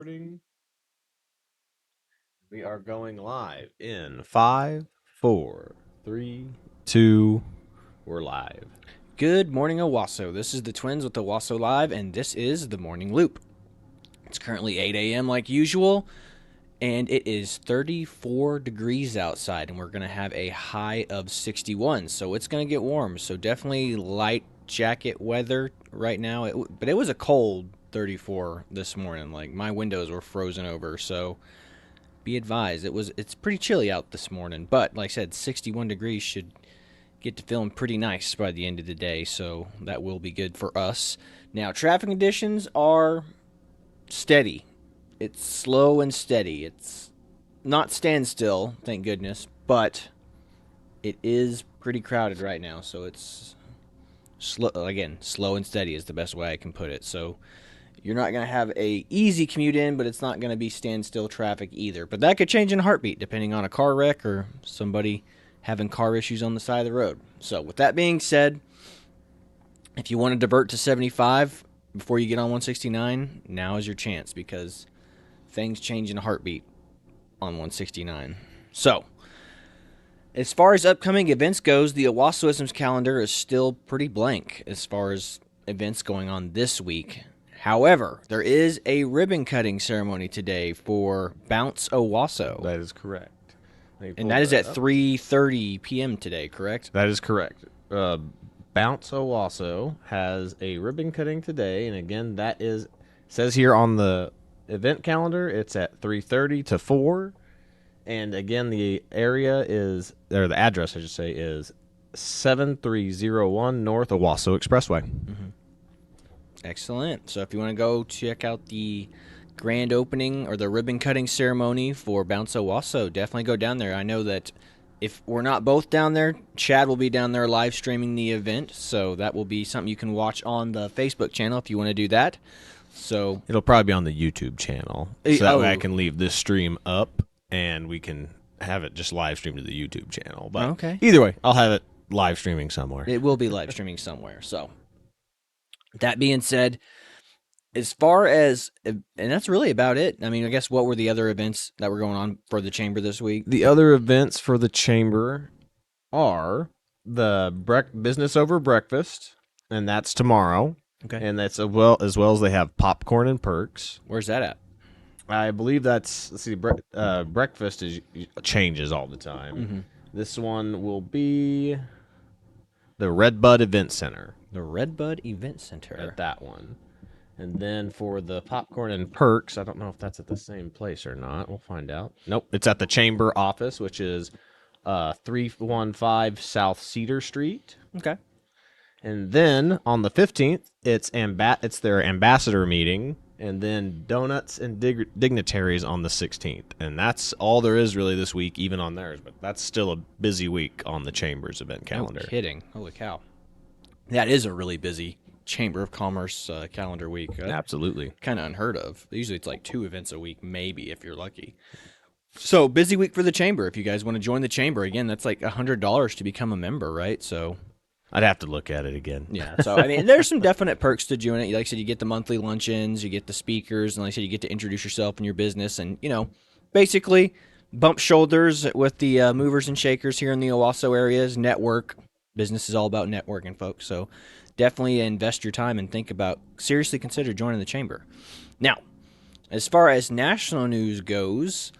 Recording. We are going live in 5, 4, 3, 2. We're live. Good morning, Owasso. This is the Twins with Owasso Live, and this is the Morning Loop. It's currently 8 a.m. like usual, and it is 34 degrees outside, and we're going to have a high of 61, so it's going to get warm. So definitely light jacket weather right now, but it was a cold 34 this morning. Like, my windows were frozen over, so be advised. It's pretty chilly out this morning, but like I said, 61 degrees should get to feeling pretty nice by the end of the day, so that will be good for us. Now, traffic conditions are steady. It's slow and steady. It's not standstill, thank goodness, but it is pretty crowded right now, so it's slow and steady is the best way I can put it. So you're not going to have a easy commute in, but it's not going to be standstill traffic either. But that could change in a heartbeat depending on a car wreck or somebody having car issues on the side of the road. So with that being said, if you want to divert to 75 before you get on 169, now is your chance because things change in a heartbeat on 169. So as far as upcoming events goes, the Owassoisms calendar is still pretty blank as far as events going on this week. However, there is a ribbon cutting ceremony today for Bounce Owasso. That is correct. And that is at 3:30 p.m. today, correct? That is correct. Bounce Owasso has a ribbon cutting today, and again, says here on the event calendar, it's at 3:30 to 4. And again, the address, I should say, is 7301 North Owasso Expressway. Mm-hmm. Excellent. So if you want to go check out the grand opening or the ribbon cutting ceremony for Bounce Owasso, definitely go down there. I know that if we're not both down there, Chad will be down there live streaming the event, so that will be something you can watch on the Facebook channel if you want to do that. So it'll probably be on the YouTube channel, so that way I can leave this stream up and we can have it just live streamed to the YouTube channel. But okay. Either way, I'll have it live streaming somewhere. It will be live streaming somewhere. So that being said, as far as, and that's really about it. I mean, I guess what were the other events that were going on for the Chamber this week? The other events for the Chamber are the Business Over Breakfast, and that's tomorrow. Okay. And that's as well as they have popcorn and perks. Where's that at? I believe breakfast changes all the time. Mm-hmm. This one will be the Redbud Event Center. The Redbud Event Center. At that one. And then for the popcorn and perks, I don't know if that's at the same place or not. We'll find out. Nope, it's at the Chamber office, which is 315 South Cedar Street. Okay. And then on the 15th, it's their ambassador meeting, and then donuts and dignitaries on the 16th. And that's all there is really this week, even on theirs. But that's still a busy week on the Chamber's event calendar. No kidding. Holy cow. That is a really busy Chamber of Commerce calendar week. Absolutely. Kind of unheard of. Usually it's like 2 events a week, maybe, if you're lucky. So, busy week for the Chamber. If you guys want to join the Chamber, again, that's like $100 to become a member, right? So I'd have to look at it again. Yeah, so, I mean, there's some definite perks to doing it. Like I said, you get the monthly luncheons, you get the speakers, and like I said, you get to introduce yourself and your business and, basically bump shoulders with the movers and shakers here in the Owasso areas, network. Business is all about networking, folks, so definitely invest your time and seriously consider joining the Chamber. Now, as far as national news goes,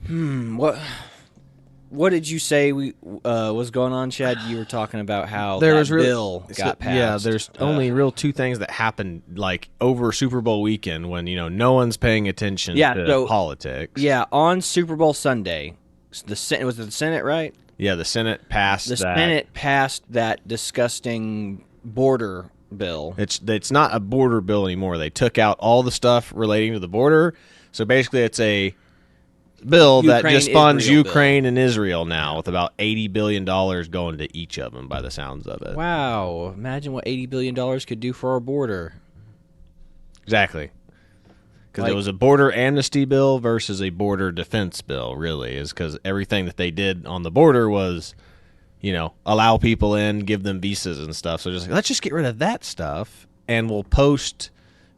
what did you say was going on, Chad? You were talking about how bill got passed. Yeah, there's only real 2 things that happened like over Super Bowl weekend when no one's paying attention to politics. Yeah, on Super Bowl Sunday, was it the Senate, right? Yeah, the Senate passed that disgusting border bill. It's not a border bill anymore. They took out all the stuff relating to the border. So basically it's a bill that just funds Ukraine and Israel now with about $80 billion going to each of them by the sounds of it. Wow. Imagine what $80 billion could do for our border. Exactly. Because it was a border amnesty bill versus a border defense bill, really, is because everything that they did on the border was, allow people in, give them visas and stuff. So let's just get rid of that stuff, and we'll post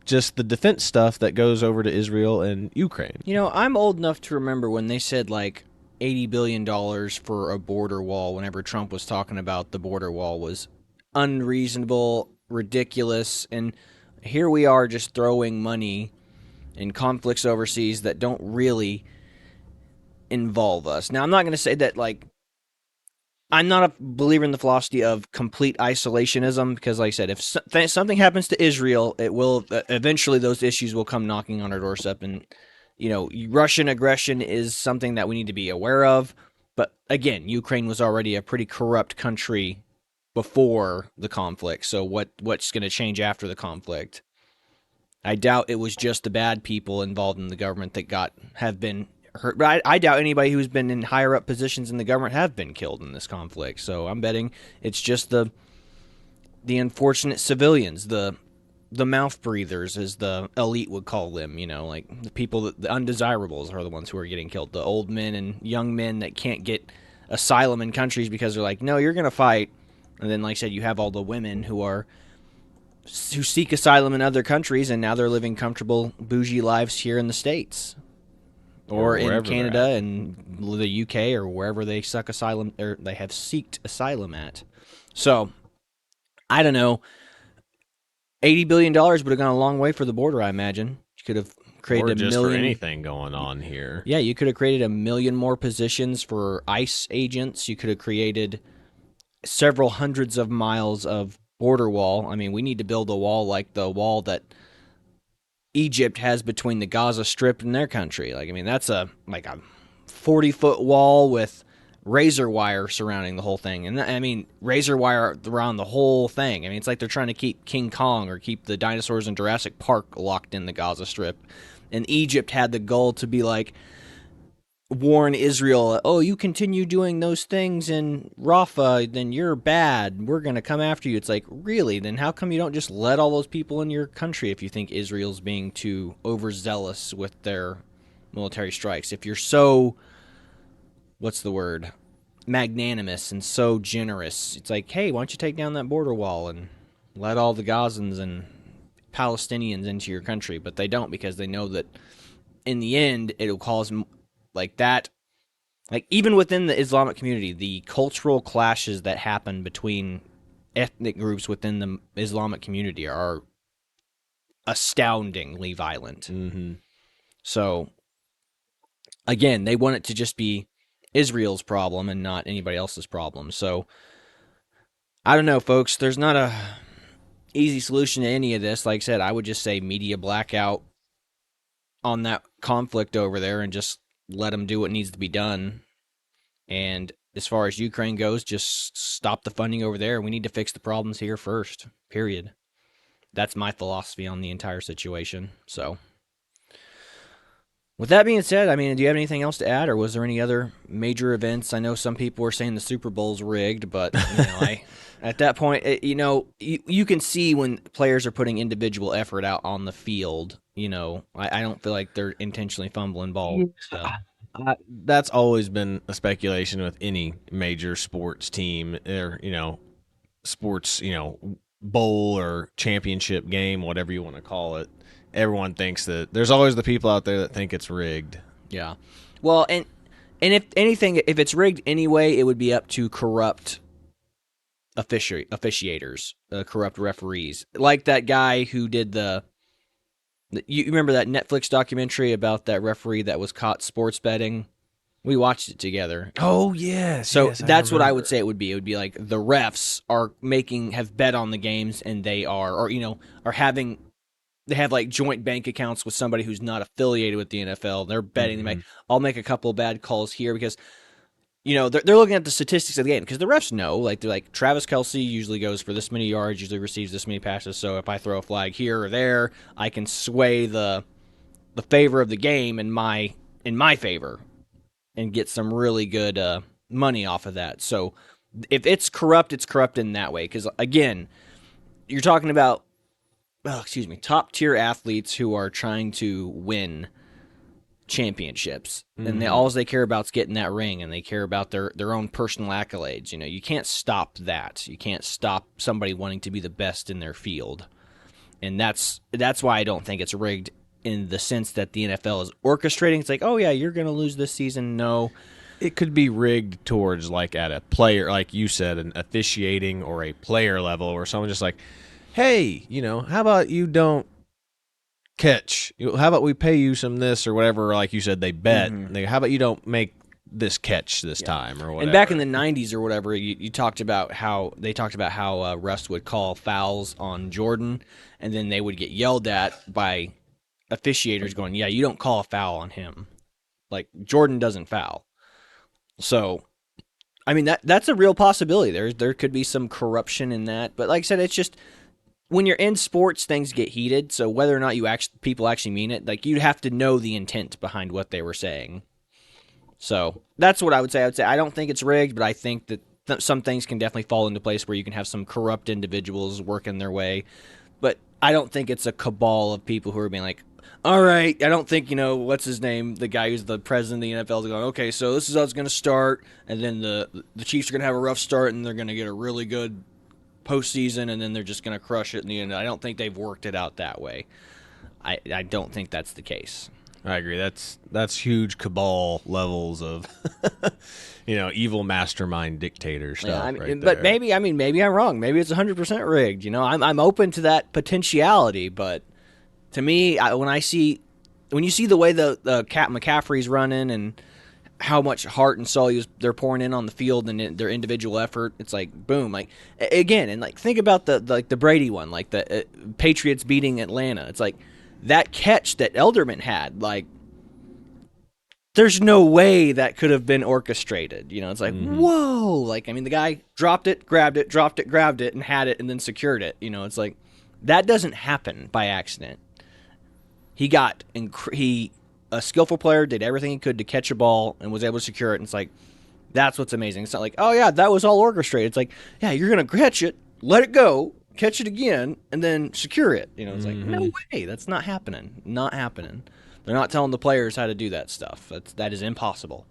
just the defense stuff that goes over to Israel and Ukraine. I'm old enough to remember when they said like $80 billion for a border wall. Whenever Trump was talking about the border wall was unreasonable, ridiculous, and here we are just throwing money in conflicts overseas that don't really involve us. Now, I'm not going to say that like I'm not a believer in the philosophy of complete isolationism because, like I said, if something happens to Israel, it will eventually those issues will come knocking on our doorstep. And Russian aggression is something that we need to be aware of. But again, Ukraine was already a pretty corrupt country before the conflict. So what's going to change after the conflict? I doubt it was just the bad people involved in the government that have been hurt. But I doubt anybody who's been in higher up positions in the government have been killed in this conflict. So I'm betting it's just the unfortunate civilians, the mouth breathers, as the elite would call them. Like the people the undesirables are the ones who are getting killed. The old men and young men that can't get asylum in countries because they're like, no, you're gonna fight. And then, like I said, you have all the women who seek asylum in other countries, and now they're living comfortable, bougie lives here in the States. Or in Canada and the UK or wherever they suck asylum or they have seeked asylum at. So, I don't know. $80 billion would have gone a long way for the border, I imagine. You could have created or just for anything going on here. Yeah, you could have created 1 million more positions for ICE agents. You could have created several hundreds of miles of border wall. I mean, we need to build a wall like the wall that Egypt has between the Gaza Strip and their country. Like, I mean, that's a 40-foot wall with razor wire surrounding the whole thing. And I mean, razor wire around the whole thing. I mean, it's like they're trying to keep King Kong or keep the dinosaurs in Jurassic Park locked in the Gaza Strip. And Egypt had the goal to be like, warn Israel, oh, you continue doing those things in Rafah, then you're bad. We're going to come after you. It's like, really? Then how come you don't just let all those people in your country if you think Israel's being too overzealous with their military strikes? If you're so, what's the word, magnanimous and so generous, it's like, hey, why don't you take down that border wall and let all the Gazans and Palestinians into your country? But they don't, because they know that in the end, it'll cause like that, like even within the Islamic community, the cultural clashes that happen between ethnic groups within the Islamic community are astoundingly violent. Mm-hmm. So, again, they want it to just be Israel's problem and not anybody else's problem. So, I don't know, folks. There's not a easy solution to any of this. Like I said, I would just say media blackout on that conflict over there and just let them do what needs to be done. And as far as Ukraine goes, just stop the funding over there. We need to fix the problems here first, period. That's my philosophy on the entire situation. So, with that being said, I mean, do you have anything else to add, or was there any other major events? I know some people were saying the Super Bowl's rigged, but at that point, you can see when players are putting individual effort out on the field. I don't feel like they're intentionally fumbling balls. So. That's always been a speculation with any major sports team or, sports, bowl or championship game, whatever you want to call it. Everyone thinks that there's always the people out there that think it's rigged. Yeah. Well, and if anything, if it's rigged anyway, it would be up to corrupt officiators, corrupt referees. Like that guy who did you remember that Netflix documentary about that referee that was caught sports betting? We watched it together. Oh, yes. So yes, that's what I would say it would be. It would be like the refs have bet on the games, and they have like joint bank accounts with somebody who's not affiliated with the NFL. They're betting. Mm-hmm. I'll make a couple of bad calls here because, they're looking at the statistics of the game, because the refs know, like, they're like, Travis Kelce usually goes for this many yards, usually receives this many passes. So if I throw a flag here or there, I can sway the favor of the game in my favor and get some really good money off of that. So if it's corrupt in that way. Because again, you're talking about, top tier athletes who are trying to win championships, and all they care about is getting that ring, and they care about their own personal accolades. You can't stop that. You can't stop somebody wanting to be the best in their field. And that's why I don't think it's rigged in the sense that the NFL is orchestrating. It's like, oh yeah, you're going to lose this season. No. It could be rigged towards like at a player, like you said, an officiating or a player level, or someone just like, hey, how about you don't catch? How about we pay you some this or whatever? Like you said, they bet. How about you don't make this catch this time or whatever? And back in the 90s or whatever, you talked about how Russ would call fouls on Jordan, and then they would get yelled at by officiators going, yeah, you don't call a foul on him. Like, Jordan doesn't foul. So, I mean, that's a real possibility. There could be some corruption in that. But like I said, it's just when you're in sports, things get heated. So whether or not people actually mean it, like, you'd have to know the intent behind what they were saying. So that's what I would say. I would say I don't think it's rigged, but I think that some things can definitely fall into place where you can have some corrupt individuals working their way. But I don't think it's a cabal of people who are being like, all right, I don't think, what's his name, the guy who's the president of the NFL is going, okay, so this is how it's going to start, and then the Chiefs are going to have a rough start, and they're going to get a really good postseason, and then they're just going to crush it in the end. I don't think they've worked it out that way. I don't think that's the case. I agree. That's huge cabal levels of, evil mastermind dictator stuff. Yeah, but maybe I'm wrong. Maybe it's 100% rigged. I'm open to that potentiality, but to me, when you see the way the Cat McCaffrey's running and how much heart and soul they're pouring in on the field and their individual effort, it's like boom. Like again, and like think about the Brady one, like the Patriots beating Atlanta. It's like that catch that Elderman had. Like, there's no way that could have been orchestrated. It's like whoa. Like, I mean, the guy dropped it, grabbed it, and had it, and then secured it. It's like that doesn't happen by accident. A skillful player did everything he could to catch a ball and was able to secure it. And it's like, that's what's amazing. It's not like, oh yeah, that was all orchestrated. It's like, yeah, you're going to catch it, let it go, catch it again, and then secure it. It's like, no way, that's not happening. Not happening. They're not telling the players how to do that stuff. That is impossible.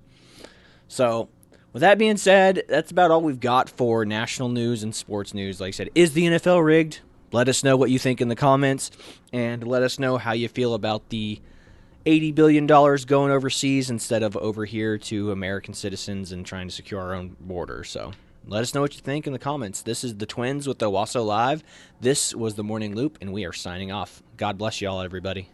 So, with that being said, that's about all we've got for national news and sports news. Like I said, is the NFL rigged? Let us know what you think in the comments, and let us know how you feel about the $80 billion going overseas instead of over here to American citizens and trying to secure our own border. So let us know what you think in the comments. This is the Twins with the Owasso Live. This was the Morning Loop, and we are signing off. God bless you all, everybody.